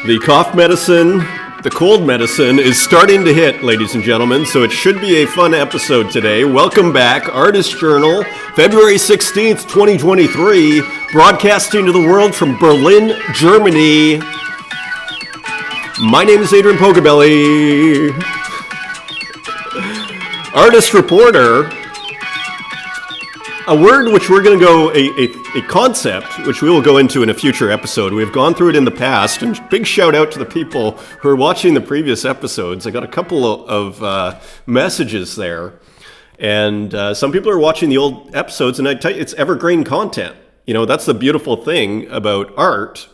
The cough medicine, the cold medicine is starting to hit, ladies and gentlemen, so it should be a fun episode today. Welcome back, Artist Journal, February 16th, 2023, broadcasting to the world from Berlin, Germany. My name is Adrian Pocobelli, artist reporter. A word which we're going to go, a concept which we will go into in a future episode. We've gone through it in the past, and big shout out to the people who are watching the previous episodes. I got a couple of messages there, and some people are watching the old episodes, and I tell you, it's evergreen content. You know, that's the beautiful thing about art.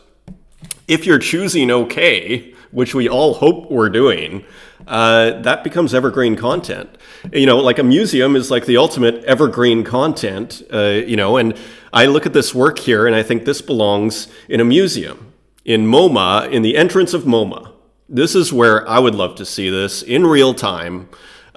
If you're choosing okay, which we all hope we're doing, that becomes evergreen content. You know, like a museum is like the ultimate evergreen content, and I look at this work here and I think this belongs in a museum, in MoMA, in the entrance of MoMA. This is where I would love to see this in real time,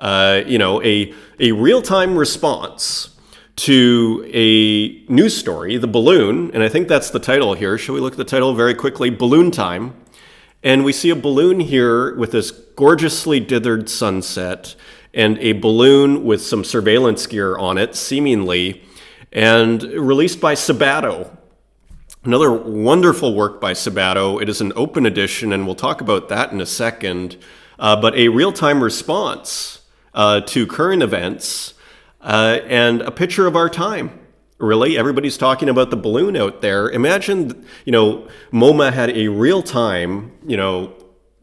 a real-time response to a news story, The Balloon, and I think that's the title here. Shall we look at the title very quickly? Balloon Time. And we see a balloon here with this gorgeously dithered sunset and a balloon with some surveillance gear on it, seemingly, and released by Sabato. Another wonderful work by Sabato. It is an open edition, and we'll talk about that in a second, but a real-time response to current events and a picture of our time. Really, everybody's talking about the balloon out there. Imagine, MoMA had a real-time,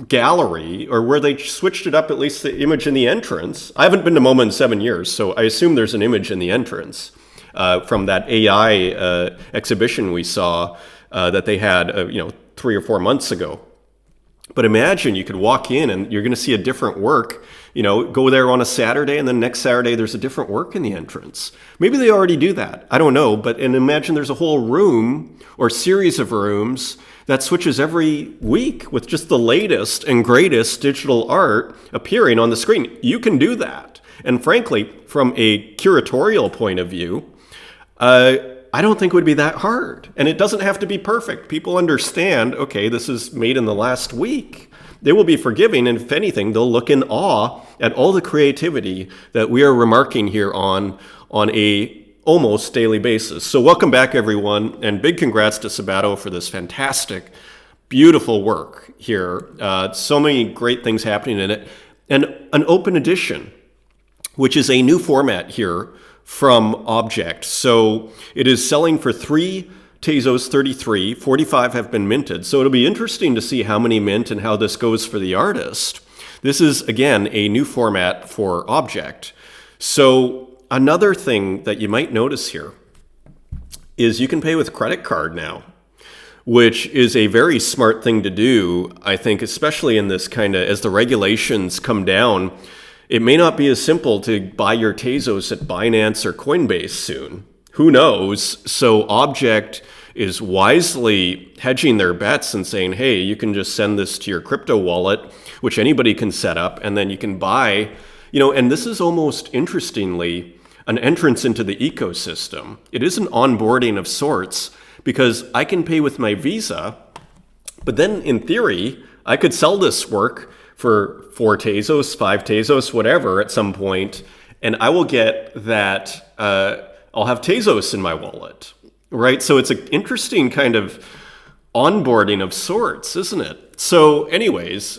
gallery, or where they switched it up, at least the image in the entrance. I haven't been to MoMA in 7 years, so I assume there's an image in the entrance from that AI exhibition we saw that they had, 3 or 4 months ago. But imagine you could walk in and you're going to see a different work. Go there on a Saturday, and then next Saturday there's a different work in the entrance. Maybe they already do that. I don't know. And imagine there's a whole room or series of rooms that switches every week with just the latest and greatest digital art appearing on the screen. You can do that. And frankly, from a curatorial point of view, I don't think it would be that hard. And it doesn't have to be perfect. People understand, okay, this is made in the last week. They will be forgiving, and if anything, they'll look in awe at all the creativity that we are remarking here on a almost daily basis. So welcome back, everyone, and big congrats to Sabato for this fantastic, beautiful work here. So many great things happening in it. And an open edition, which is a new format here from Objkt. So it is selling for 3 Tezos 33, 45 have been minted. So it'll be interesting to see how many mint and how this goes for the artist. This is, again, a new format for Objkt. So another thing that you might notice here is you can pay with credit card now, which is a very smart thing to do, I think, especially in this kind of, as the regulations come down. It may not be as simple to buy your Tezos at Binance or Coinbase soon. Who knows? So Objkt is wisely hedging their bets and saying, hey, you can just send this to your crypto wallet, which anybody can set up, and then you can buy, and this is almost interestingly an entrance into the ecosystem. It is an onboarding of sorts, because I can pay with my Visa, but then in theory, I could sell this work for 4 Tezos, 5 Tezos, whatever at some point, and I will get that, I'll have Tezos in my wallet, right? So it's an interesting kind of onboarding of sorts, isn't it? So anyways,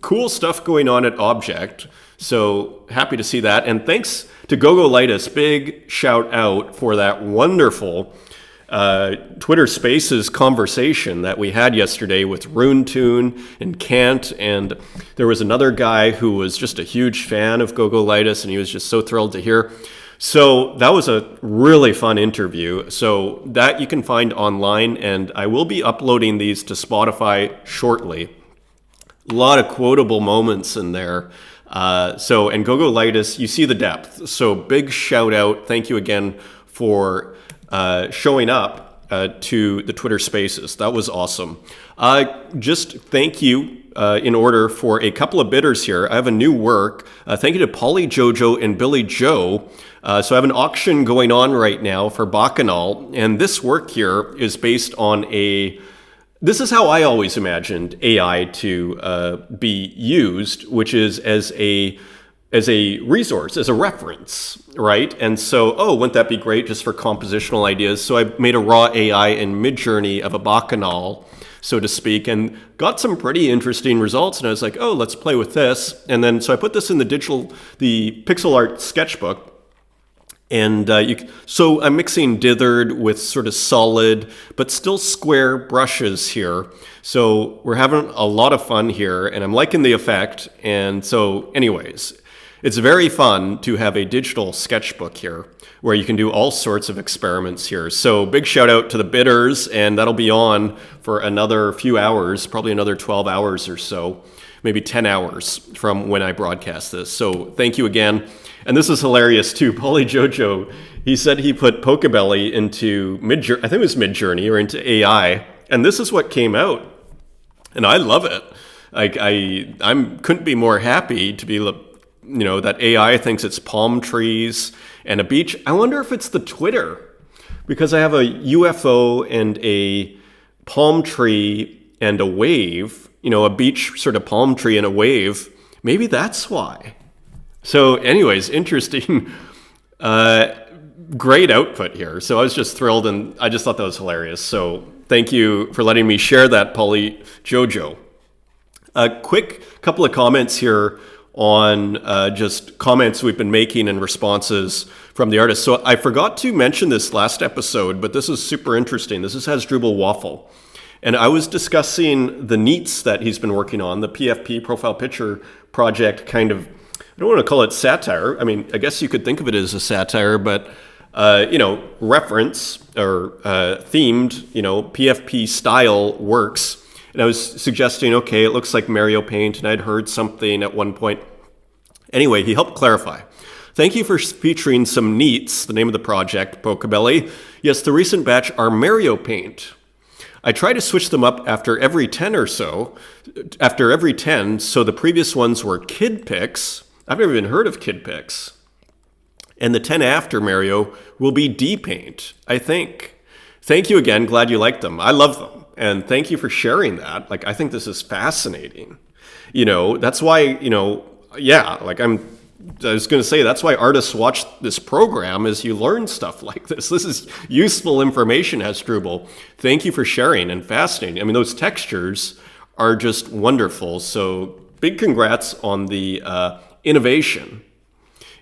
cool stuff going on at Objkt. So happy to see that. And thanks to Gogolitus, big shout out for that wonderful Twitter Spaces conversation that we had yesterday with Runetoon and Kant, and there was another guy who was just a huge fan of Gogolitus, and he was just so thrilled to hear. So that was a really fun interview. So that you can find online, and I will be uploading these to Spotify shortly. A lot of quotable moments in there. And Gogolitus, you see the depth. So big shout out. Thank you again for showing up to the Twitter Spaces. That was awesome. Just thank you in order for a couple of bidders here. I have a new work. Thank you to PaulieJojo and Billy Joe. So I have an auction going on right now for Bacchanal, and this work here is based on a this is how I always imagined AI to be used, which is as a resource, as a reference, right? And so, oh, wouldn't that be great just for compositional ideas? So I made a raw AI in Midjourney of a Bacchanal, so to speak, and got some pretty interesting results. And I was like, oh, let's play with this. And then, so I put this in the pixel art sketchbook. And so I'm mixing dithered with sort of solid, but still square brushes here. So we're having a lot of fun here, and I'm liking the effect. And so anyways, it's very fun to have a digital sketchbook here where you can do all sorts of experiments here. So big shout out to the bidders, and that'll be on for another few hours, probably another 12 hours or so, maybe 10 hours from when I broadcast this. So thank you again. And this is hilarious too. PaulieJojo, he said he put Pocobelli into I think it was Midjourney or into AI, and this is what came out. And I love it. Like I couldn't be more happy to be, that AI thinks it's palm trees and a beach. I wonder if it's the Twitter, because I have a UFO and a palm tree and a wave, a beach sort of palm tree and a wave. Maybe that's why. So anyways, interesting, great output here. So I was just thrilled, and I just thought that was hilarious. So thank you for letting me share that, PaulieJojo. A quick couple of comments here on just comments we've been making and responses from the artists. So I forgot to mention this last episode, but this is super interesting. This is Hasdrubal Waffle. And I was discussing the neets that he's been working on, the PFP Profile Picture Project, kind of, I don't want to call it satire. I mean, I guess you could think of it as a satire, but, reference or themed, PFP style works. And I was suggesting, okay, it looks like Mario Paint, and I'd heard something at one point. Anyway, he helped clarify. Thank you for featuring some neets, the name of the project, Pocobelli. Yes, the recent batch are Mario Paint. I try to switch them up after every 10 or so. After every 10, so the previous ones were Kid Pix. I've never even heard of Kid Pix. And the 10 after Mario will be DPaint, I think. Thank you again. Glad you liked them. I love them. And thank you for sharing that. Like, I think this is fascinating. That's why, I was going to say, that's why artists watch this program, is you learn stuff like this. This is useful information, Hasdrubal. Thank you for sharing, and fascinating. I mean, those textures are just wonderful. So big congrats on the innovation.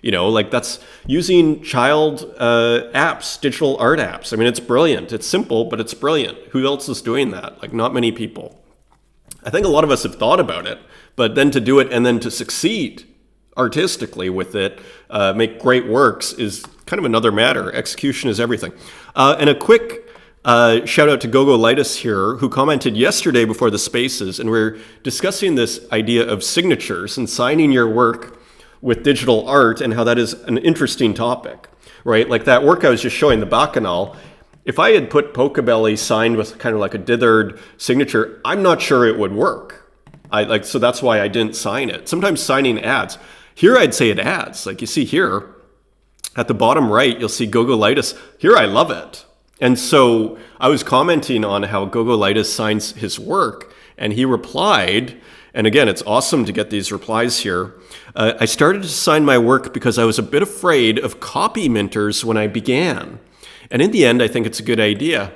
That's using child apps, digital art apps. I mean, it's brilliant. It's simple, but it's brilliant. Who else is doing that? Like, not many people. I think a lot of us have thought about it, but then to do it and then to succeed artistically with it, make great works, is kind of another matter. Execution is everything. And a quick shout out to Gogolitus here, who commented yesterday before the Spaces, and we're discussing this idea of signatures and signing your work with digital art, and how that is an interesting topic, right? Like that work I was just showing, the Bacchanal, if I had put Pocobelli signed with kind of like a dithered signature, I'm not sure it would work. So that's why I didn't sign it. Sometimes signing adds. Here I'd say it adds. Like you see here, at the bottom right, you'll see Gogolitus. Here I love it. And so I was commenting on how Gogolitus signs his work, and he replied, and again, it's awesome to get these replies here. I started to sign my work because I was a bit afraid of copy minters when I began. And in the end, I think it's a good idea.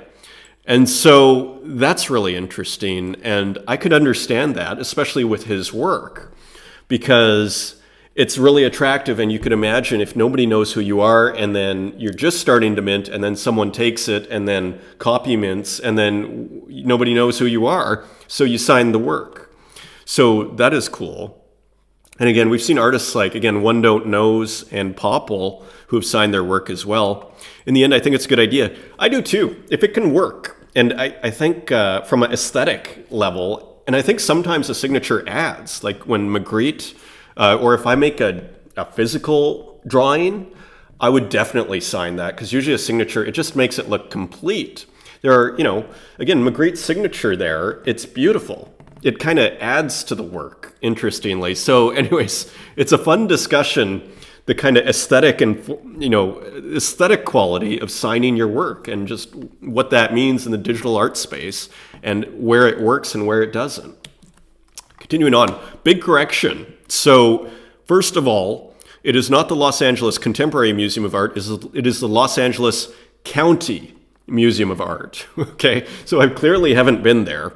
And so that's really interesting. And I could understand that, especially with his work, because it's really attractive. And you could imagine if nobody knows who you are, and then you're just starting to mint, and then someone takes it and then copy mints, and then nobody knows who you are, so you sign the work. So that is cool. And again, we've seen artists like, again, One Don't Knows and Poppel, who have signed their work as well. In the end, I think it's a good idea. I do too, if it can work. And I think from an aesthetic level, and I think sometimes a signature adds, like when Magritte, or if I make a physical drawing, I would definitely sign that, because usually a signature, it just makes it look complete. There are, again, Magritte's signature there, it's beautiful. It kind of adds to the work, interestingly. So anyways, it's a fun discussion the kind of aesthetic and, aesthetic quality of signing your work and just what that means in the digital art space and where it works and where it doesn't. Continuing on, big correction. So first of all, it is not the Los Angeles Contemporary Museum of Art, it is the Los Angeles County Museum of Art. Okay, so I clearly haven't been there.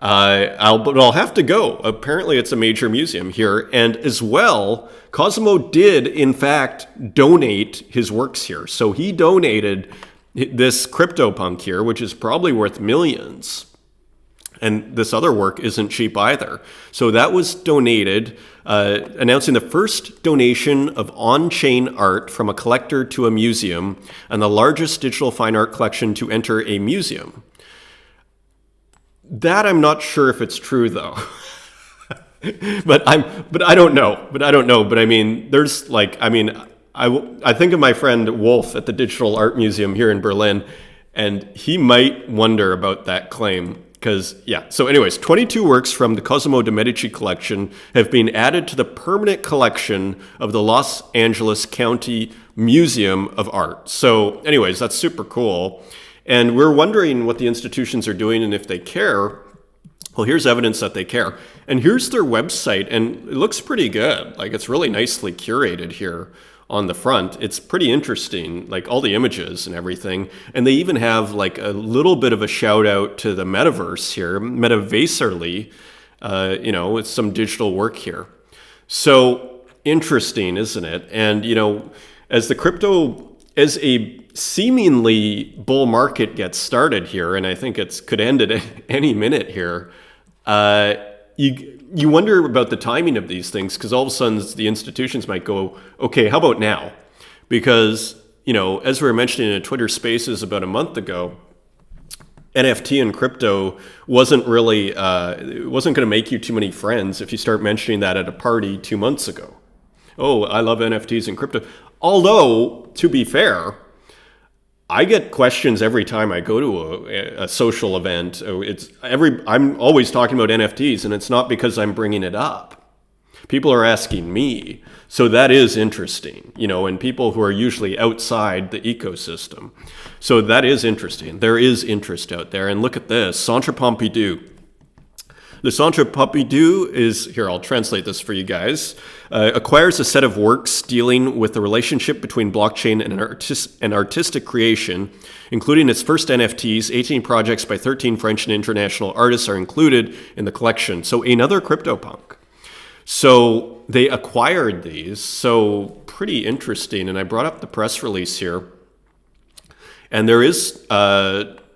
But I'll have to go. Apparently it's a major museum here. And as well, Cozomo did, in fact, donate his works here. So he donated this CryptoPunk here, which is probably worth millions. And this other work isn't cheap either. So that was donated, announcing the first donation of on-chain art from a collector to a museum and the largest digital fine art collection to enter a museum. That I'm not sure if it's true though. but I don't know. But I mean, there's I think of my friend Wolf at the Digital Art Museum here in Berlin, and he might wonder about that claim. Because, so anyways, 22 works from the Cozomo de Medici Collection have been added to the permanent collection of the Los Angeles County Museum of Art. So anyways, that's super cool. And we're wondering what the institutions are doing and if they care. Well, here's evidence that they care. And here's their website, and it looks pretty good. Like, it's really nicely curated here on the front. It's pretty interesting, like all the images and everything. And they even have like a little bit of a shout out to the metaverse here, metaverserly, with some digital work here. So interesting, isn't it? And, as a seemingly bull market gets started here, and I think it could end at any minute here, you wonder about the timing of these things, because all of a sudden the institutions might go, okay, how about now? Because, as we were mentioning in Twitter Spaces about a month ago, NFT and crypto wasn't really, it wasn't going to make you too many friends if you start mentioning that at a party 2 months ago. Oh, I love NFTs and crypto. Although, to be fair, I get questions every time I go to a social event. I'm always talking about NFTs, and it's not because I'm bringing it up. People are asking me. So that is interesting, and people who are usually outside the ecosystem. So that is interesting. There is interest out there. And look at this, Centre Pompidou. The Centre Pompidou is, here, I'll translate this for you guys, acquires a set of works dealing with the relationship between blockchain and artistic creation, including its first NFTs. 18 projects by 13 French and international artists are included in the collection. So another CryptoPunk. So they acquired these, so pretty interesting. And I brought up the press release here. And there is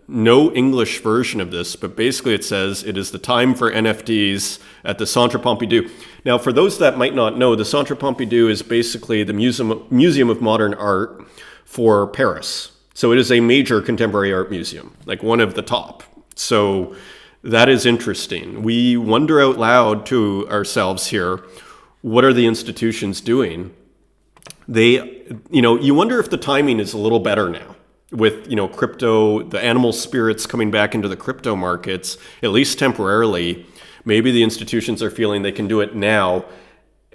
no English version of this, but basically it says it is the time for NFTs at the Centre Pompidou. Now, for those that might not know, the Centre Pompidou is basically the Museum of Modern Art for Paris. So it is a major contemporary art museum, like one of the top. So that is interesting. We wonder out loud to ourselves here, what are the institutions doing? You wonder if the timing is a little better now. With, crypto, the animal spirits coming back into the crypto markets, at least temporarily, maybe the institutions are feeling they can do it now.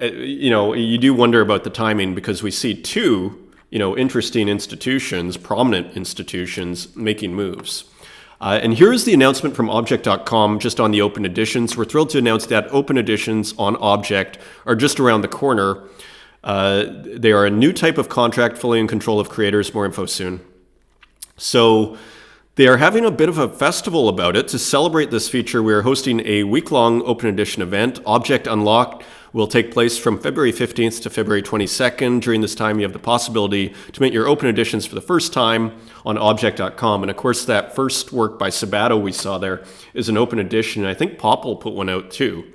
You do wonder about the timing, because we see two, interesting institutions, prominent institutions, making moves. And here's the announcement from Objkt.com just on the open editions. We're thrilled to announce that open editions on Objkt are just around the corner. They are a new type of contract fully in control of creators. More info soon. So they are having a bit of a festival about it. To celebrate this feature, we are hosting a week-long open edition event. Objkt Unlocked will take place from February 15th to February 22nd. During this time, you have the possibility to mint your open editions for the first time on Objkt.com. And of course, that first work by Sabato we saw there is an open edition. I think Poppel put one out too.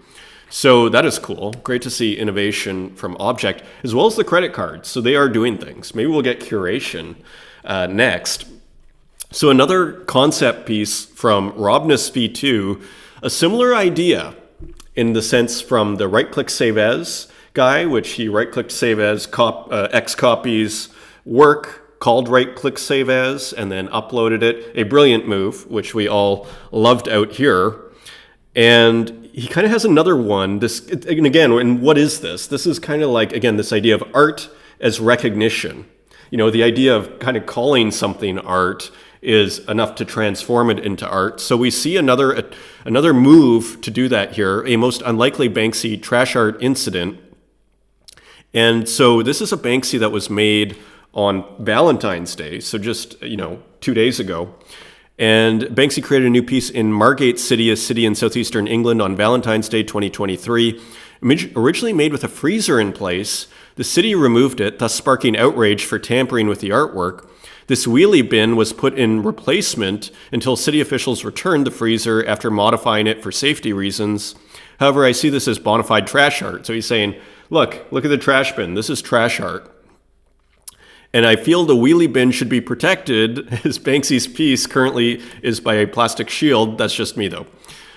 So that is cool. Great to see innovation from Objkt, as well as the credit cards. So they are doing things. Maybe we'll get curation next. So another concept piece from Robness V2, a similar idea in the sense from the right-click save as guy, which he right-clicked save as X copies work called right-click save as, and then uploaded it. A brilliant move, which we all loved out here. And he kind of has another one. And again, and what is this? This is kind of like, again, this idea of art as recognition. You know, the idea of kind of calling something art is enough to transform it into art. So we see another move to do that here, a most unlikely Banksy trash art incident. And so this is a Banksy that was made on Valentine's Day, so just, 2 days ago. And Banksy created a new piece in Margate City, a city in southeastern England, on Valentine's Day 2023. Originally made with a freezer in place, the city removed it, thus sparking outrage for tampering with the artwork. This wheelie bin was put in replacement until city officials returned the freezer after modifying it for safety reasons. However, I see this as bona fide trash art. So he's saying, look at the trash bin. This is trash art. And I feel the wheelie bin should be protected, as Banksy's piece currently is by a plastic shield. That's just me, though.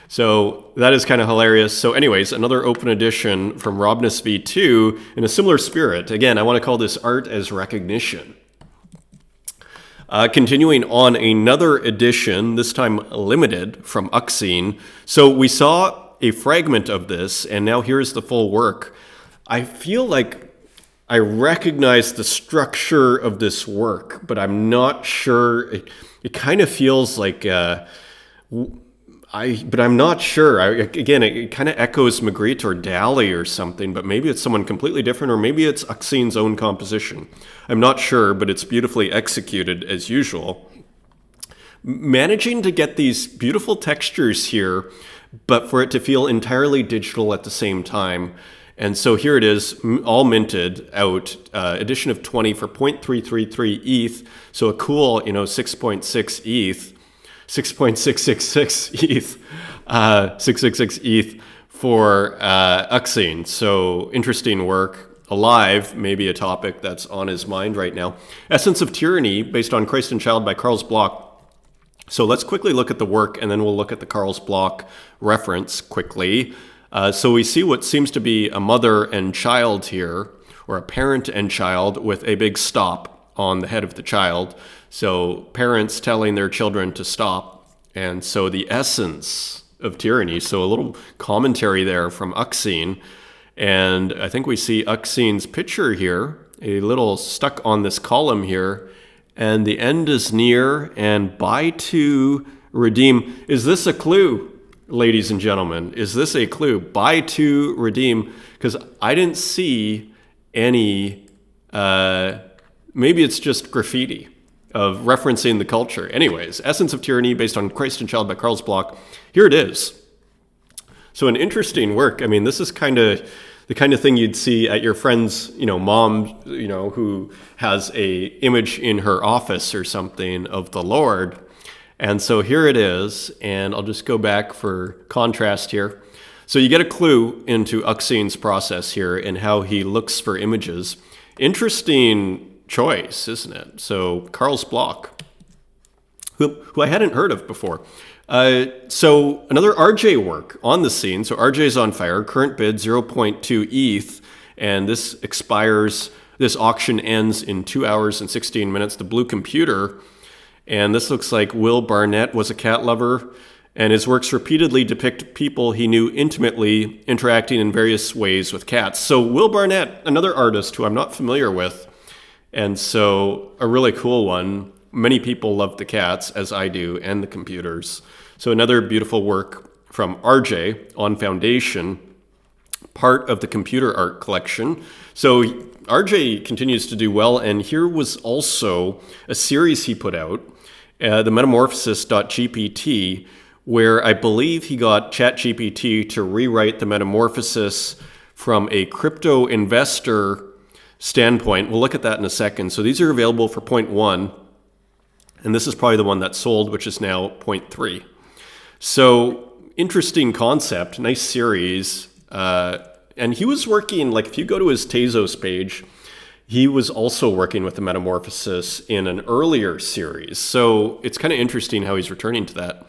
So that is kind of hilarious. So anyways, another open edition from Robness V2 in a similar spirit. Again, I want to call this art as recognition. Continuing on, another edition, this time limited, from Uxine. So we saw a fragment of this, and now here's the full work. I feel like I recognize the structure of this work, but I'm not sure. It kind of feels like, but I'm not sure. Again, it kind of echoes Magritte or Dali or something, but maybe it's someone completely different, or maybe it's Uxine's own composition. I'm not sure, but it's beautifully executed as usual. Managing to get these beautiful textures here, but for it to feel entirely digital at the same time. And so here it is, all minted out, edition of 20 for 0.333 ETH. So a cool, 6.6 ETH, 6.666 ETH, 666 ETH for Uxine. So interesting work. Alive, maybe a topic that's on his mind right now. Essence of Tyranny, based on Christ and Child by Carl's Block. So let's quickly look at the work, and then we'll look at the Carl's Block reference quickly. So we see what seems to be a mother and child here, or a parent and child, with a big stop on the head of the child. So parents telling their children to stop. And so the essence of tyranny. So a little commentary there from Uxine. And I think we see Uxine's picture here, a little stuck on this column here. And the end is near, and buy to redeem. Is this a clue? Ladies and gentlemen, is this a clue? Buy to redeem, because I didn't see any, maybe it's just graffiti of referencing the culture. Anyways, Essence of Tyranny, based on Christ and Child by Carl's Block. Here it is. So an interesting work. I mean, this is kind of the kind of thing you'd see at your friend's, mom, who has a image in her office or something of the Lord. And so here it is, and I'll just go back for contrast here. So you get a clue into Uxine's process here and how he looks for images. Interesting choice, isn't it? So Carl's Block, who I hadn't heard of before. So another RJ work on the scene. So RJ's on fire, current bid 0.2 ETH, and this expires, this auction ends in 2 hours and 16 minutes. The Blue Computer. And this looks like Will Barnett was a cat lover, and his works repeatedly depict people he knew intimately interacting in various ways with cats. So Will Barnett, another artist who I'm not familiar with, and so a really cool one. Many people love the cats, as I do, and the computers. So another beautiful work from RJ on Foundation, part of the Computer Art Collection. So RJ continues to do well, and here was also a series he put out, the metamorphosis.gpt, where I believe he got ChatGPT to rewrite the metamorphosis from a crypto investor standpoint. We'll look at that in a second. So these are available for 0.1, and this is probably the one that sold, which is now 0.3. So interesting concept, nice series. And he was working, like if you go to his Tezos page, he was also working with the Metamorphosis in an earlier series. So it's kind of interesting how he's returning to that.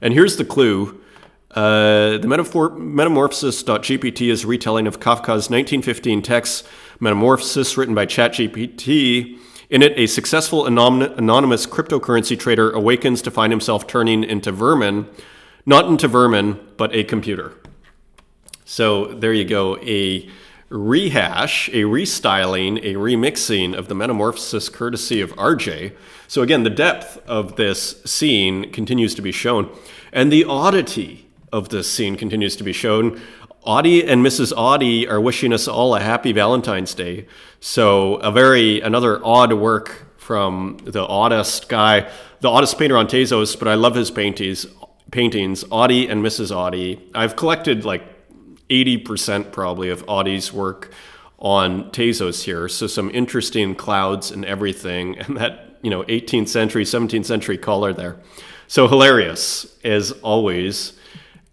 And here's the clue. The Metamorphosis.gpt is a retelling of Kafka's 1915 text, Metamorphosis, written by ChatGPT. In it, a successful anonymous cryptocurrency trader awakens to find himself turning into vermin, not into vermin, but a computer. So there you go, a rehash, a restyling, a remixing of the Metamorphosis courtesy of RJ. So again, the depth of this scene continues to be shown, and the oddity of this scene continues to be shown. ODDIE and Mrs. ODDIE are wishing us all a happy Valentine's Day. So another odd work from the oddest guy, the oddest painter on Tezos, but I love his paintings, ODDIE and Mrs. ODDIE. I've collected like 80% probably of ODDIE's work on Tezos here. So some interesting clouds and everything, and that, 18th century, 17th century color there. So hilarious as always.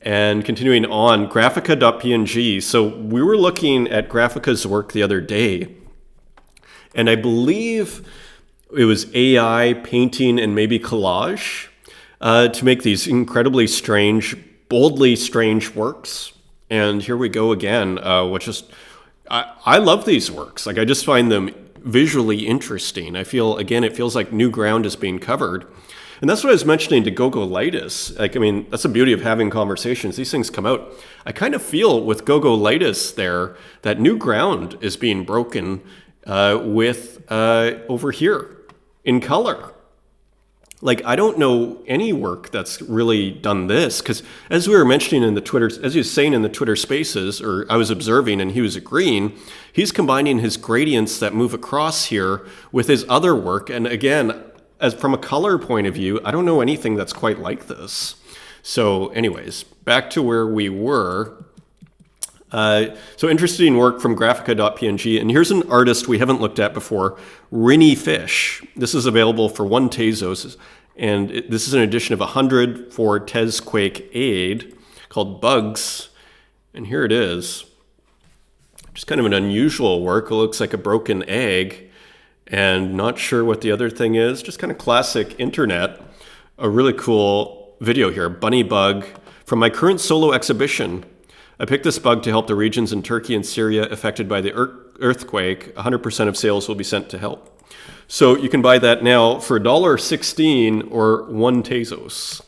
And continuing on, Graphica.png. So we were looking at Graphica's work the other day, and I believe it was AI painting and maybe collage to make these incredibly strange, boldly strange works. And here we go again, which is, I love these works. Like, I just find them visually interesting. I feel, again, it feels like new ground is being covered. And that's what I was mentioning to Gogolitus. Like, I mean, that's the beauty of having conversations. These things come out. I kind of feel with Gogolitus there that new ground is being broken with over here in color. Like, I don't know any work that's really done this, because as we were mentioning in the Twitter, as he was saying in the Twitter spaces, or I was observing and he was agreeing, he's combining his gradients that move across here with his other work. And again, as from a color point of view, I don't know anything that's quite like this. So anyways, back to where we were. So interesting work from Graphica.png, and here's an artist we haven't looked at before, Rinny Fish. This is available for 1 Tezos, and this is an edition of 100 for TezQuakeAid called Bugs, and here it is. Just kind of an unusual work. It looks like a broken egg, and not sure what the other thing is. Just kind of classic internet. A really cool video here, Bunny Bug, from my current solo exhibition. I picked this bug to help the regions in Turkey and Syria affected by the earthquake. 100% of sales will be sent to help. So you can buy that now for $1.16 or 1 Tezos.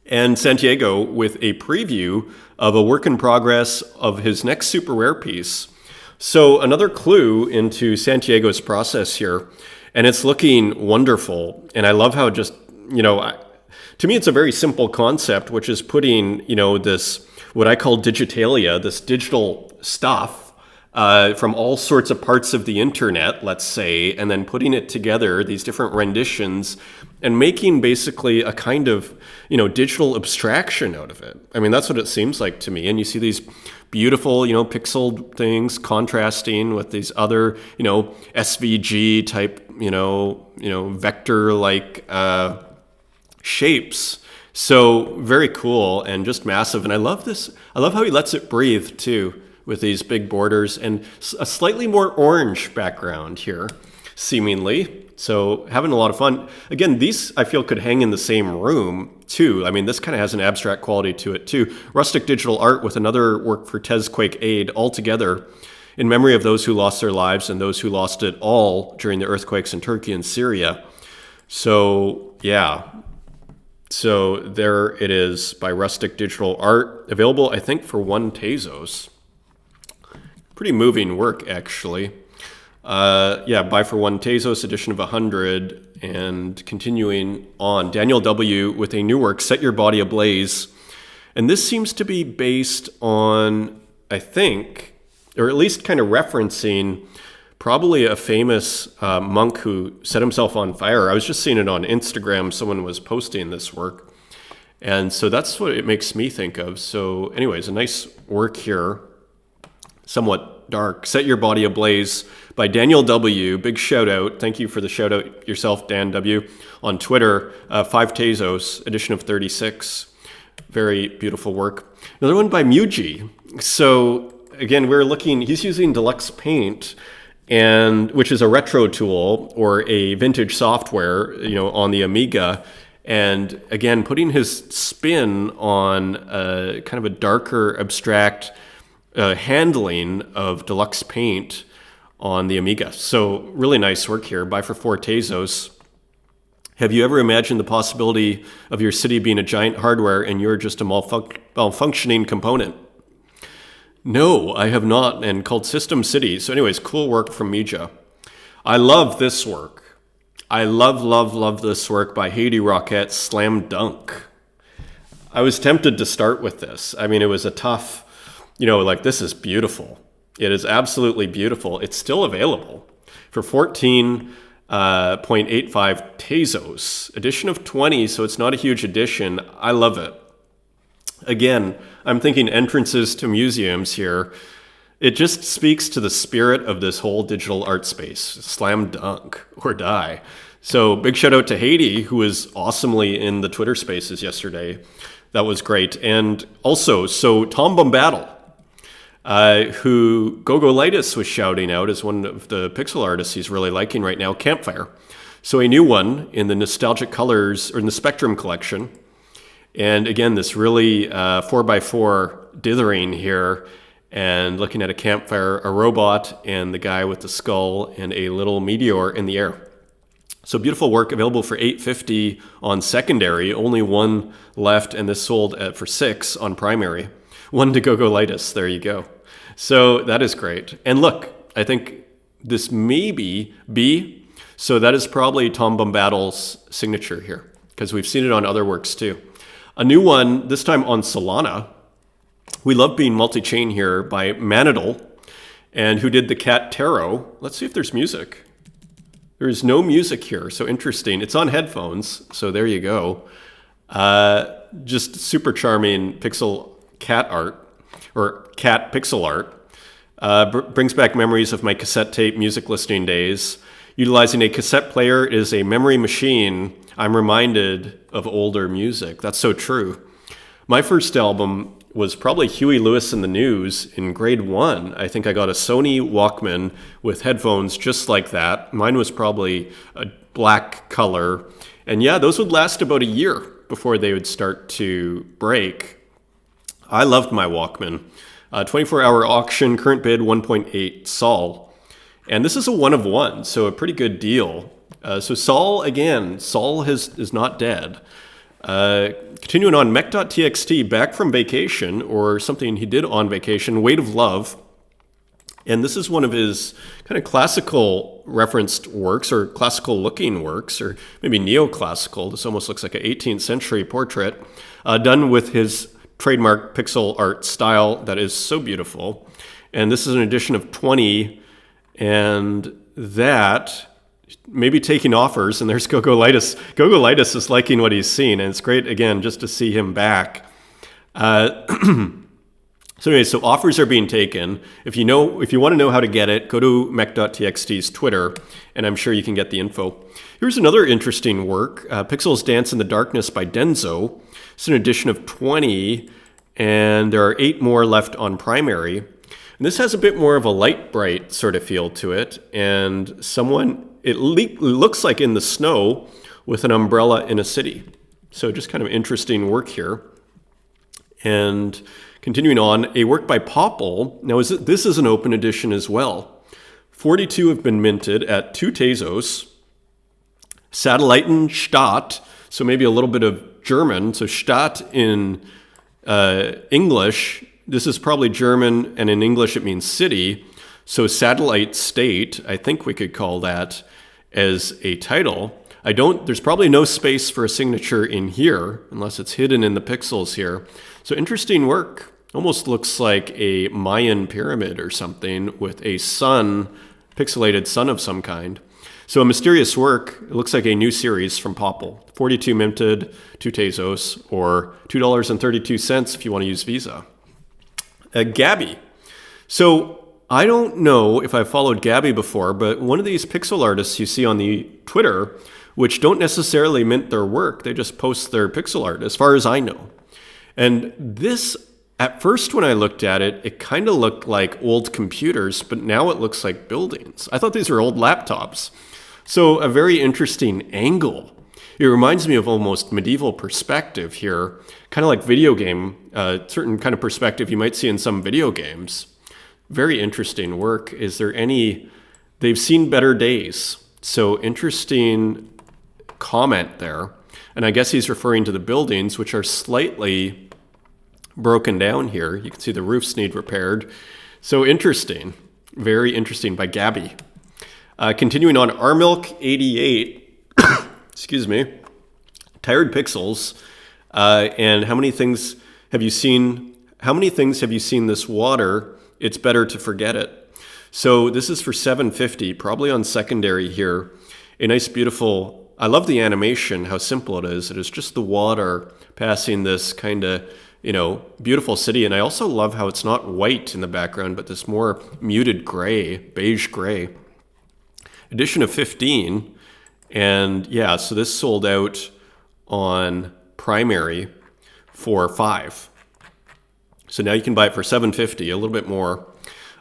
And Santiago with a preview of a work in progress of his next super rare piece. So another clue into Santiago's process here, and it's looking wonderful. And I love how just, to me, it's a very simple concept, which is putting, this, what I call digitalia, this digital stuff from all sorts of parts of the internet, let's say, and then putting it together, these different renditions, and making basically a kind of, digital abstraction out of it. I mean, that's what it seems like to me. And you see these beautiful, pixeled things contrasting with these other, SVG type, vector-like shapes. So very cool and just massive. And I love this. I love how he lets it breathe too, with these big borders and a slightly more orange background here, seemingly. So having a lot of fun. Again, these I feel could hang in the same room too. I mean, this kind of has an abstract quality to it too. Rustic digital art with another work for TezQuakeAid all together in memory of those who lost their lives and those who lost it all during the earthquakes in Turkey and Syria. So yeah. So there it is by Rustic Digital Art, available, I think, for 1 Tezos. Pretty moving work, actually. Buy for 1 Tezos, edition of 100. And continuing on, Daniel W. with a new work, Set Your Body Ablaze. And this seems to be based on, I think, or at least kind of referencing probably a famous monk who set himself on fire. I was just seeing it on Instagram. Someone was posting this work. And so that's what it makes me think of. So anyways, a nice work here. Somewhat dark. Set Your Body Ablaze by Daniel W. Big shout out. Thank you for the shout out yourself, Dan W. On Twitter. 5 Tezos, edition of 36. Very beautiful work. Another one by Muji. So again, we're looking, he's using Deluxe Paint, and which is a retro tool or a vintage software, on the Amiga. And again, putting his spin on kind of a darker, abstract handling of Deluxe Paint on the Amiga. So really nice work here. Buy for 4 Tezos. Have you ever imagined the possibility of your city being a giant hardware and you're just a malfunctioning component? No, I have not, and called System City. So anyways, cool work from Mija. I love this work. I love this work by Heidi Roquette's Slam Dunk. I was tempted to start with this. I mean, it was a tough, like, this is beautiful. It is absolutely beautiful. It's still available for 14.85 Tezos. Edition of 20, so it's not a huge edition. I love it. Again, I'm thinking entrances to museums here. It just speaks to the spirit of this whole digital art space. Slam dunk or die. So big shout out to Haiti, who was awesomely in the Twitter spaces yesterday. That was great. And also, so Tom Bombadiluss, who Gogolitus was shouting out as one of the pixel artists he's really liking right now, Campfire. So a new one in the Nostalgic Colors, or in the Spectrum collection. And again, this really 4x4 dithering here, and looking at a campfire, a robot, and the guy with the skull, and a little meteor in the air. So beautiful work, available for $8.50 on secondary, only one left, and this sold for $6 on primary. One to Gogolitus, there you go. So that is great. And look, I think this may be B, so that is probably Tom Bombadiluss' signature here, because we've seen it on other works too. A new one, this time on Solana. We love being multi-chain here, by Manidal, and who did the Cat Tarot. Let's see if there's music. There is no music here, so interesting. It's on headphones, so there you go. Just super charming pixel cat art, or cat pixel art. Brings back memories of my cassette tape music listening days. Utilizing a cassette player is a memory machine. I'm reminded of older music. That's so true. My first album was probably Huey Lewis and the News in grade 1. I think I got a Sony Walkman with headphones just like that. Mine was probably a black color. And yeah, those would last about a year before they would start to break. I loved my Walkman. 24-hour auction, current bid 1.8 Sol. And this is a 1 of 1, so a pretty good deal. So Sol, again, Sol is not dead. Continuing on, mech.txt, back from vacation, or something he did on vacation, Weight of Love. And this is one of his kind of classical referenced works, or classical looking works, or maybe neoclassical. This almost looks like an 18th century portrait, done with his trademark pixel art style that is so beautiful. And this is an edition of 20, and that maybe taking offers, and there's Gogolitus. Gogolitus is liking what he's seen, and it's great, again, just to see him back. So anyway, so offers are being taken. If you want to know how to get it, go to mech.txt's Twitter, and I'm sure you can get the info. Here's another interesting work, Pixels Dance in the Darkness by Denzo. It's an edition of 20, and there are 8 more left on primary. And this has a bit more of a light bright sort of feel to it, and it looks like in the snow with an umbrella in a city. So just kind of interesting work here. And continuing on, a work by Poppel. Now this is an open edition as well. 42 have been minted at 2 Tezos. Satellitenstadt, so maybe a little bit of German. So Stadt in English, this is probably German, and in English it means city. So satellite state, I think we could call that as a title. There's probably no space for a signature in here, unless it's hidden in the pixels here. So interesting work. Almost looks like a Mayan pyramid or something with a sun, pixelated sun of some kind. So a mysterious work. It looks like a new series from Poppel. 42 minted, 2 Tezos, or $2.32 if you want to use Visa. Gabby. So I don't know if I've followed Gabby before, but one of these pixel artists you see on the Twitter, which don't necessarily mint their work, they just post their pixel art, as far as I know. And this, at first when I looked at it, it kind of looked like old computers, but now it looks like buildings. I thought these were old laptops. So a very interesting angle. It reminds me of almost medieval perspective here, kind of like video game, certain kind of perspective you might see in some video games. Very interesting work. They've seen better days. So interesting comment there. And I guess he's referring to the buildings, which are slightly broken down here. You can see the roofs need repaired. So interesting. Very interesting by Gabby. Continuing on, RMilk88. Excuse me. Tired Pixels. And how many things have you seen? How many things have you seen this water? It's better to forget it. So this is for $7.50, probably on secondary here. A nice, beautiful, I love the animation, how simple it is. It is just the water passing this kind of, beautiful city. And I also love how it's not white in the background, but this more muted gray, beige gray. Edition of 15. And yeah, so this sold out on primary for $5. So now you can buy it for $7.50, a little bit more.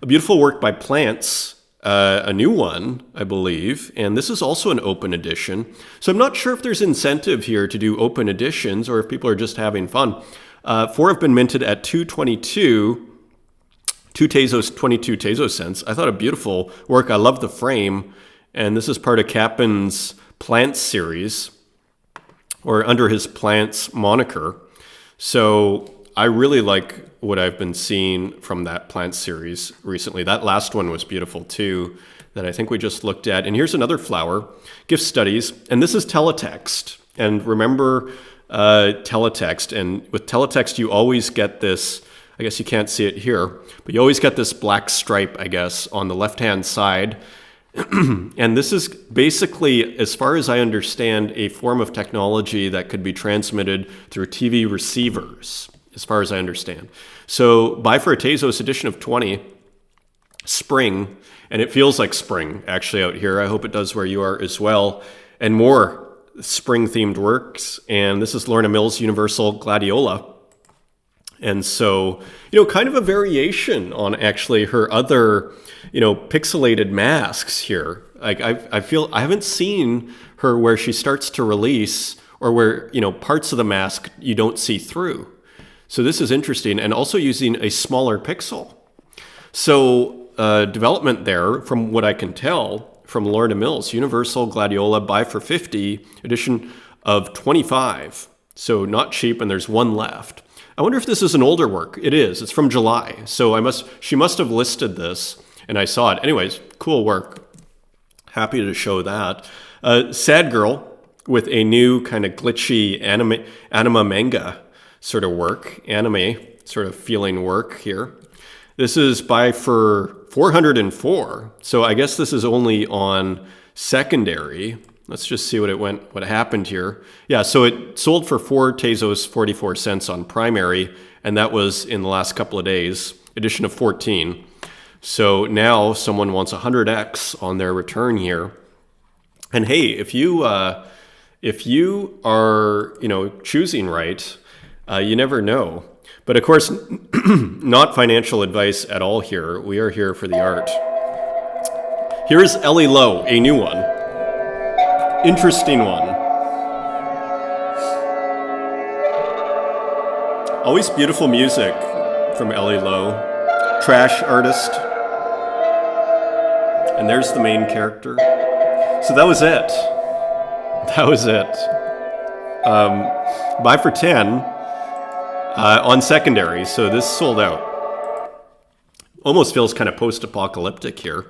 A beautiful work by Plants, a new one, I believe, and this is also an open edition. So I'm not sure if there's incentive here to do open editions or if people are just having fun. 4 have been minted at $2.22, 2 Tezos, 22 Tezos cents. I thought a beautiful work. I love the frame, and this is part of Cappen's Plants series, or under his Plants moniker. So I really like what I've been seeing from that Plants series recently. That last one was beautiful too, that I think we just looked at. And here's another flower, Gift Studies, and this is teletext. And remember teletext, and with teletext you always get this, I guess you can't see it here, but you always get this black stripe, I guess, on the left-hand side. And this is basically, as far as I understand, a form of technology that could be transmitted through TV receivers, as far as I understand. So buy for a Tezos edition of 20, spring, and it feels like spring actually out here. I hope it does where you are as well. And more spring-themed works. And this is Lorna Mills' Universal Gladiola. And so, kind of a variation on actually her other, pixelated masks here. Like I feel I haven't seen her where she starts to release, or where, parts of the mask you don't see through. So this is interesting, and also using a smaller pixel. So development there, from what I can tell, from Lorna Mills, Universal Gladiola, buy for $50, edition of 25. So not cheap, and there's one left. I wonder if this is an older work. It is. It's from July. So she must have listed this, and I saw it. Anyways, cool work. Happy to show that. Sad Girl with a new kind of glitchy anima manga sort of work. Anime sort of feeling work here. This is buy for $404. So I guess this is only on secondary. Let's just see what happened here. Yeah, so it sold for 4 Tezos 44 cents on primary, and that was in the last couple of days, edition of 14. So now someone wants 100x on their return here. And hey, if you are, choosing right, you never know. But of course, not financial advice at all here. We are here for the art. Here is Ellie Lowe, a new one. Interesting one. Always beautiful music from Ellie Lowe. Trash artist. And there's the main character. So that was it. That was it. Buy for 10 on secondary. So this sold out. Almost feels kind of post-apocalyptic here.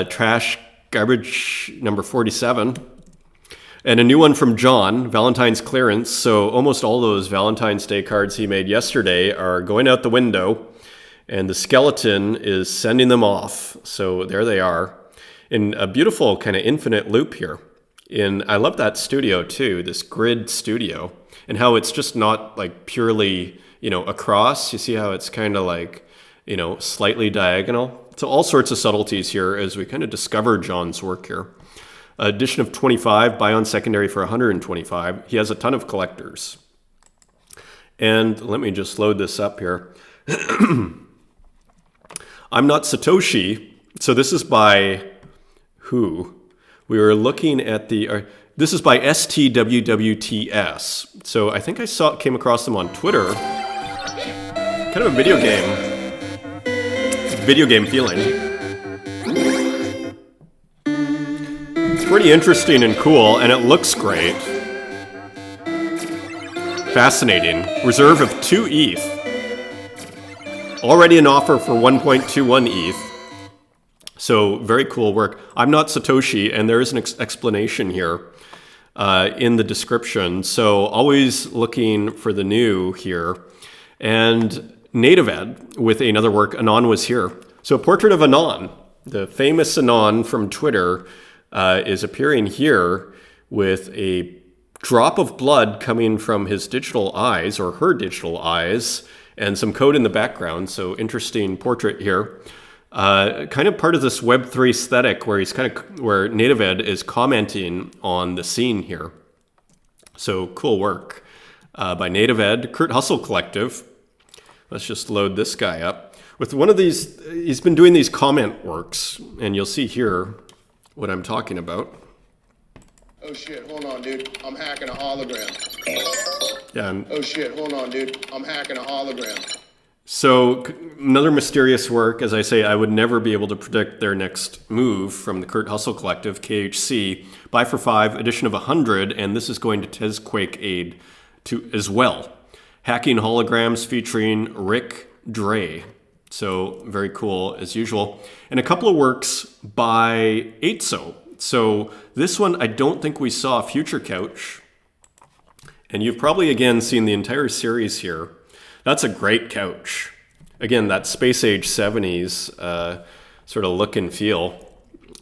Trash Garbage number 47. And a new one from John, Valentine's clearance. So almost all those Valentine's Day cards he made yesterday are going out the window, and the skeleton is sending them off. So there they are in a beautiful kind of infinite loop here. I love that studio too, this grid studio, and how it's just not like purely, across. You see how it's kind of like, slightly diagonal. So all sorts of subtleties here as we kind of discover John's work here. Edition of 25, buy on secondary for 125. He has a ton of collectors. And let me just load this up here. I'm Not Satoshi. So this is by who? We were looking at this is by STWWTS. So I think I came across them on Twitter. Kind of a video game feeling. It's pretty interesting and cool, and it looks great. Fascinating. Reserve of 2 ETH. already an offer for 1.21 ETH. So very cool work. I'm not Satoshi, and there is an explanation here in the description. So always looking for the new here. And NativeEd with another work, Anon was here. So a portrait of Anon, the famous Anon from Twitter, is appearing here with a drop of blood coming from his digital eyes, or her digital eyes, and some code in the background. So interesting portrait here. Kind of part of this Web3 aesthetic where where NativeEd is commenting on the scene here. So cool work by NativeEd, Kurt Hustle Collective. Let's just load this guy up. With one of these, he's been doing these comment works, and you'll see here what I'm talking about. Oh shit, hold on, dude. I'm hacking a hologram. Yeah. Oh shit, hold on, dude. I'm hacking a hologram. So another mysterious work. As I say, I would never be able to predict their next move from the Kurt Hustle Collective, KHC. Buy for 5, edition of 100, and this is going to TezQuakeAid as well. Hacking holograms featuring Rick Dre. So very cool as usual. And a couple of works by Tezos. So this one, I don't think we saw Future Couch. And you've probably, again, seen the entire series here. That's a great couch. Again, that space age 70s sort of look and feel.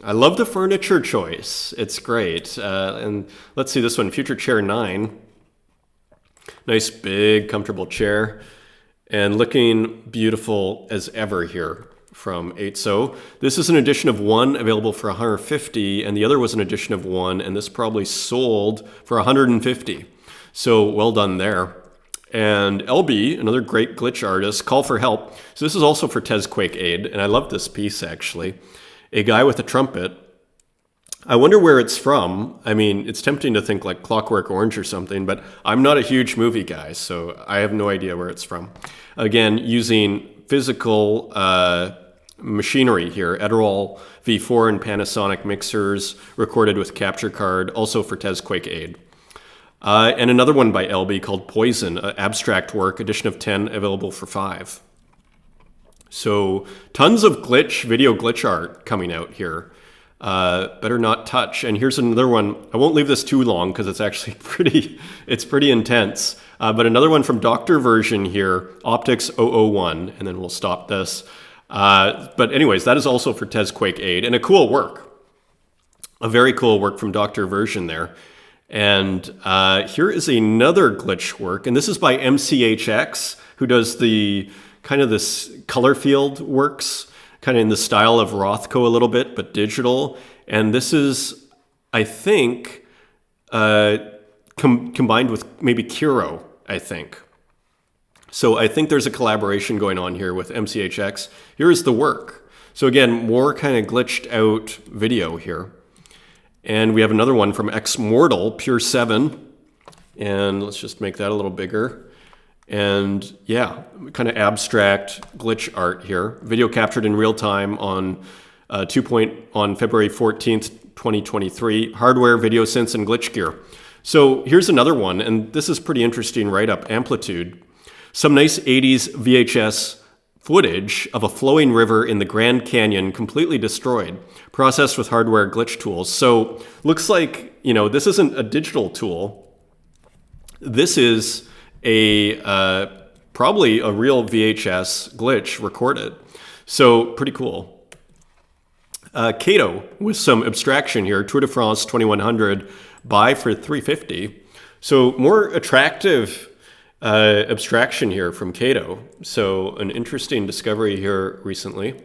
I love the furniture choice. It's great. And let's see this one, Future Chair 9. Nice, big, comfortable chair. And looking beautiful as ever here from Tezos. This is an edition of 1 available for 150, and the other was an edition of 1, and this probably sold for 150. So well done there. And LB, another great glitch artist, Call for Help. So this is also for TezQuakeAid, and I love this piece actually. A guy with a trumpet. I wonder where it's from. I mean, it's tempting to think like Clockwork Orange or something, but I'm not a huge movie guy, so I have no idea where it's from. Again, using physical machinery here, Edirol V4 and Panasonic mixers, recorded with capture card, also for TezQuakeAid. And another one by LB called Poison, abstract work, edition of 10, available for 5. So tons of video glitch art coming out here. Better not touch. And here's another one. I won't leave this too long because it's actually pretty intense. But another one from Dr. Version here, Optics 001, and then we'll stop this. But anyways, that is also for TezQuakeAid, and a cool work. A very cool work from Dr. Version there. And here is another glitch work, and this is by MCHX, who does the kind of this color field works, kind of in the style of Rothko a little bit, but digital. And this is, I think, combined with maybe Kiro, I think. So I think there's a collaboration going on here with MCHX. Here is the work. So again, more kind of glitched out video here. And we have another one from Xmortal, Pure 7. And let's just make that a little bigger. And yeah, kind of abstract glitch art here. Video captured in real time on on February 14th, 2023. Hardware, video synths, and glitch gear. So here's another one, and this is pretty interesting write-up, Amplitude. Some nice 80s VHS footage of a flowing river in the Grand Canyon completely destroyed, processed with hardware glitch tools. So looks like, this isn't a digital tool. This is probably a real VHS glitch recorded. So pretty cool. Kato with some abstraction here, Tour de France 2100, buy for 350. So more attractive abstraction here from Kato. So an interesting discovery here recently.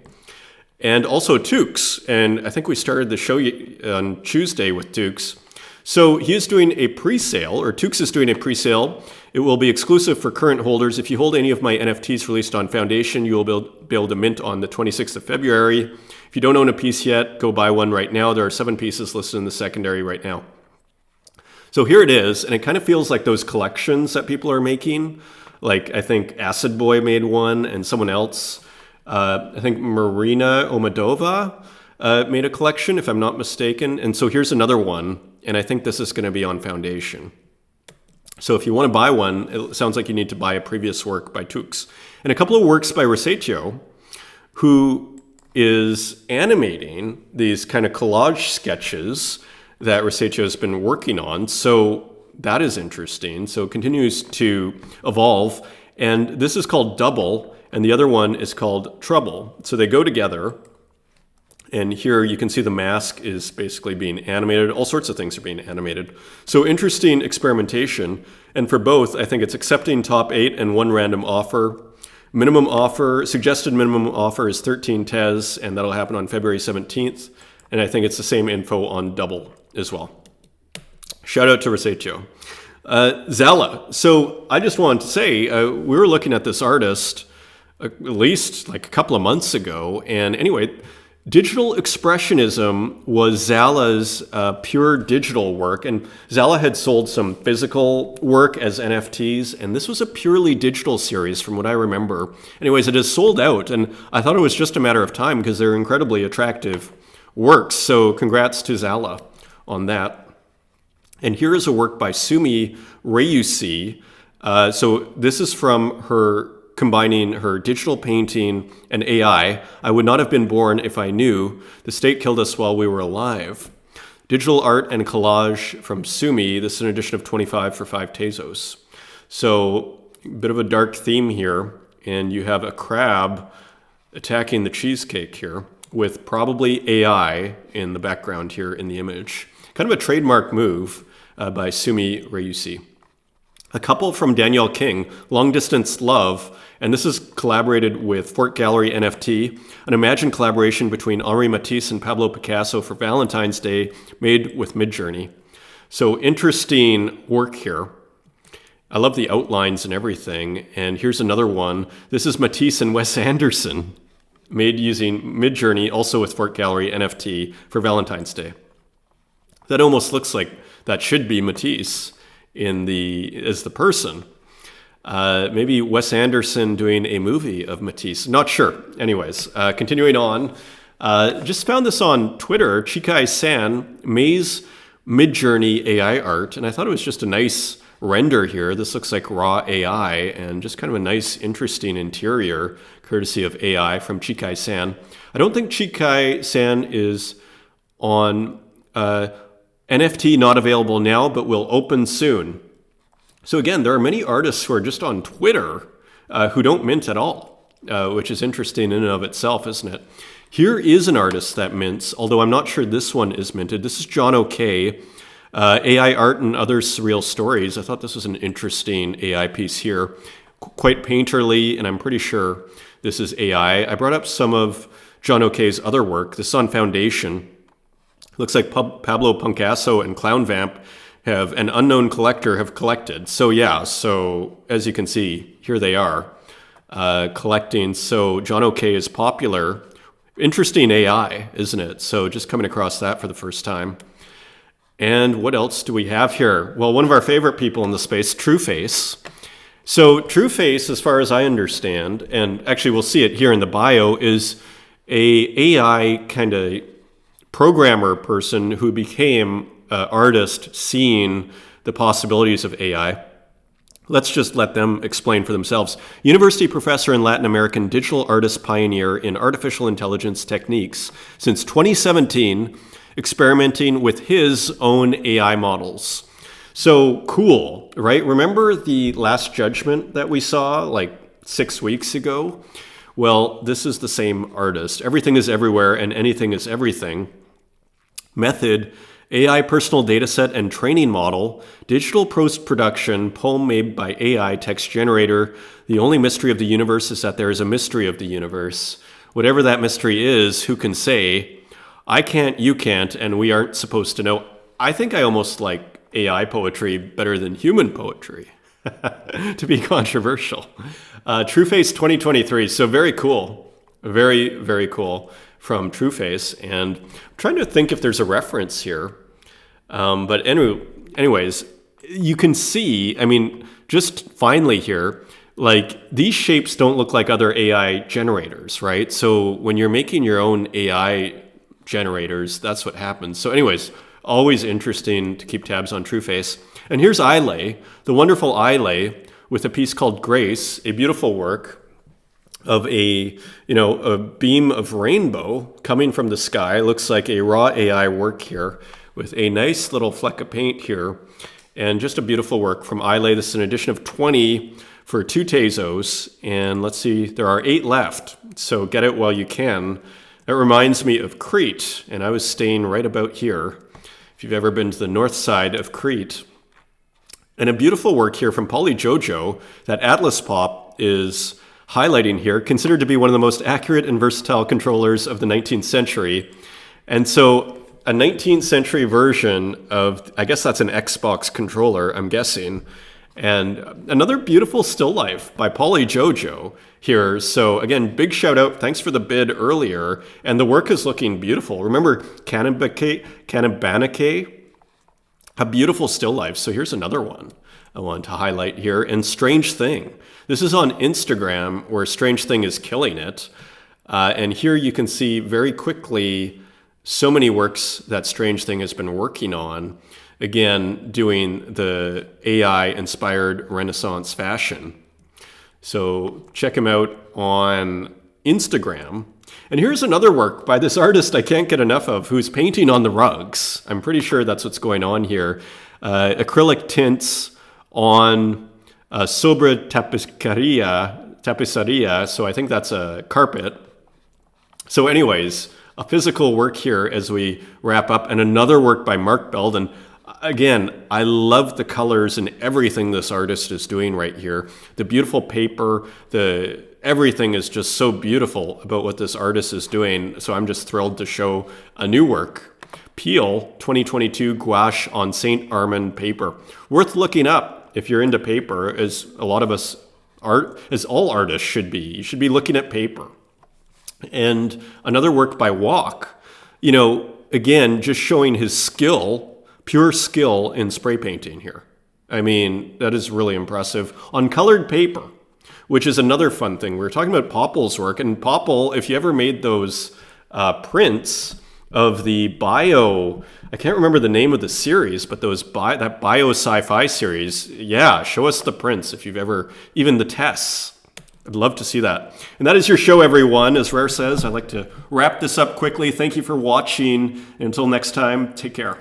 And also Tukes, and I think we started the show on Tuesday with Tukes. So he is doing a pre-sale, or Tukes is doing a pre-sale. It will be exclusive for current holders. If you hold any of my NFTs released on Foundation, you will be able to mint on the 26th of February. If you don't own a piece yet, go buy one right now. There are 7 pieces listed in the secondary right now. So here it is, and it kind of feels like those collections that people are making. Like, I think Acid Boy made one, and someone else, I think Marina Omadova made a collection, if I'm not mistaken. And so here's another one, and I think this is going to be on Foundation. So if you want to buy one, it sounds like you need to buy a previous work by Tux. And a couple of works by Rosacio, who is animating these kind of collage sketches that Rosacio has been working on. So that is interesting. So it continues to evolve. And this is called Double, and the other one is called Trouble. So they go together. And here you can see the mask is basically being animated. All sorts of things are being animated. So interesting experimentation. And for both, I think it's accepting top 8 and 1 random offer. Minimum offer, suggested minimum offer is 13 Tez, and that'll happen on February 17th. And I think it's the same info on Double as well. Shout out to Rosacio. Zala. So I just wanted to say, we were looking at this artist at least like a couple of months ago. And anyway, digital expressionism was Zala's pure digital work, and Zala had sold some physical work as NFTs, and this was a purely digital series from what I remember. Anyways, it is sold out, and I thought it was just a matter of time because they're incredibly attractive works, so congrats to Zala on that. And here is a work by Sumi Reyusi. So this is from her combining her digital painting and AI. I would not have been born if I knew. The state killed us while we were alive. Digital art and collage from Sumi. This is an edition of 25 for 5 Tezos. So a bit of a dark theme here. And you have a crab attacking the cheesecake here with probably AI in the background here in the image. Kind of a trademark move by Sumi Reyusi. A couple from Danielle King, Long Distance Love, and this is collaborated with Fort Gallery NFT, an imagined collaboration between Henri Matisse and Pablo Picasso for Valentine's Day, made with Midjourney. So interesting work here. I love the outlines and everything. And here's another one. This is Matisse and Wes Anderson, made using Midjourney, also with Fort Gallery NFT for Valentine's Day. That almost looks like that should be Matisse as the person. Maybe Wes Anderson doing a movie of Matisse. Not sure. Anyways, continuing on. Just found this on Twitter. Chikai-san, Maze Midjourney AI art. And I thought it was just a nice render here. This looks like raw AI and just kind of a nice, interesting interior, courtesy of AI from Chikai-san. I don't think Chikai-san is on NFT, not available now, but will open soon. So again, there are many artists who are just on Twitter who don't mint at all, which is interesting in and of itself, isn't it? Here is an artist that mints, although I'm not sure this one is minted. This is John OK, AI art and other surreal stories. I thought this was an interesting AI piece here. Quite painterly, and I'm pretty sure this is AI. I brought up some of John Ok's other work. This is on Foundation. Looks like Pablo Picasso and Clown Vamp have an unknown collector have collected. So yeah, so as you can see, here they are collecting. So John OK is popular. Interesting AI, isn't it? So just coming across that for the first time. And what else do we have here? Well, one of our favorite people in the space, Trueface. So Trueface, as far as I understand, and actually we'll see it here in the bio, is a AI kind of programmer person who became an artist seeing the possibilities of AI. Let's just let them explain for themselves. University professor and Latin American digital artist pioneer in artificial intelligence techniques since 2017, experimenting with his own AI models. So cool, right? Remember the Last Judgment that we saw like 6 weeks ago? Well, this is the same artist. Everything is everywhere and anything is everything. Method, AI personal dataset and training model, digital post-production, poem made by AI, text generator. The only mystery of the universe is that there is a mystery of the universe. Whatever that mystery is, who can say? I can't, you can't, and we aren't supposed to know. I think I almost like AI poetry better than human poetry, to be controversial. Trueface 2023, so very cool. Very, very cool from Trueface. And I'm trying to think if there's a reference here. But anyways, you can see, I mean, just finally here, like these shapes don't look like other AI generators, right? So when you're making your own AI generators, that's what happens. So anyways, always interesting to keep tabs on Trueface. And here's Islay, the wonderful Islay, with a piece called Grace, a beautiful work of a beam of rainbow coming from the sky. It looks like a raw AI work here with a nice little fleck of paint here, and just a beautiful work from Islay. This is an edition of 20 for 2 Tezos, and let's see, there are 8 left, so get it while you can. That reminds me of Crete, and I was staying right about here, if you've ever been to the north side of Crete. And a beautiful work here from PaulieJojo that Atlas Pop is highlighting here, considered to be one of the most accurate and versatile controllers of the 19th century. And so a 19th century version of, I guess that's an Xbox controller, I'm guessing. And another beautiful still life by PaulieJojo here. So again, big shout out. Thanks for the bid earlier. And the work is looking beautiful. Remember Cannabanake? A beautiful still life. So here's another one I want to highlight here. And StR4ngeThing. This is on Instagram where StR4ngeThing is killing it. And here you can see very quickly so many works that StR4ngeThing has been working on. Again, doing the AI-inspired Renaissance fashion. So check him out on Instagram. And here's another work by this artist I can't get enough of, who's painting on the rugs. I'm pretty sure that's what's going on here. Acrylic tints on sobre tapiceria, so I think that's a carpet. So anyways, a physical work here as we wrap up, and another work by Mark Belden. Again, I love the colors and everything this artist is doing right here. The beautiful paper, everything is just so beautiful about what this artist is doing. So I'm just thrilled to show a new work. Peel 2022 gouache on St. Armand paper. Worth looking up if you're into paper, as a lot of us as all artists should be. You should be looking at paper. And another work by Walk, again, just showing his skill, pure skill in spray painting here. I mean, that is really impressive. On colored paper, which is another fun thing. We were talking about Poppel's work, and Poppel, if you ever made those prints of the bio, I can't remember the name of the series, but that bio sci-fi series, yeah, show us the prints if you've ever, even the tests. I'd love to see that. And that is your show, everyone. As Rare says, I'd like to wrap this up quickly. Thank you for watching. And until next time, take care.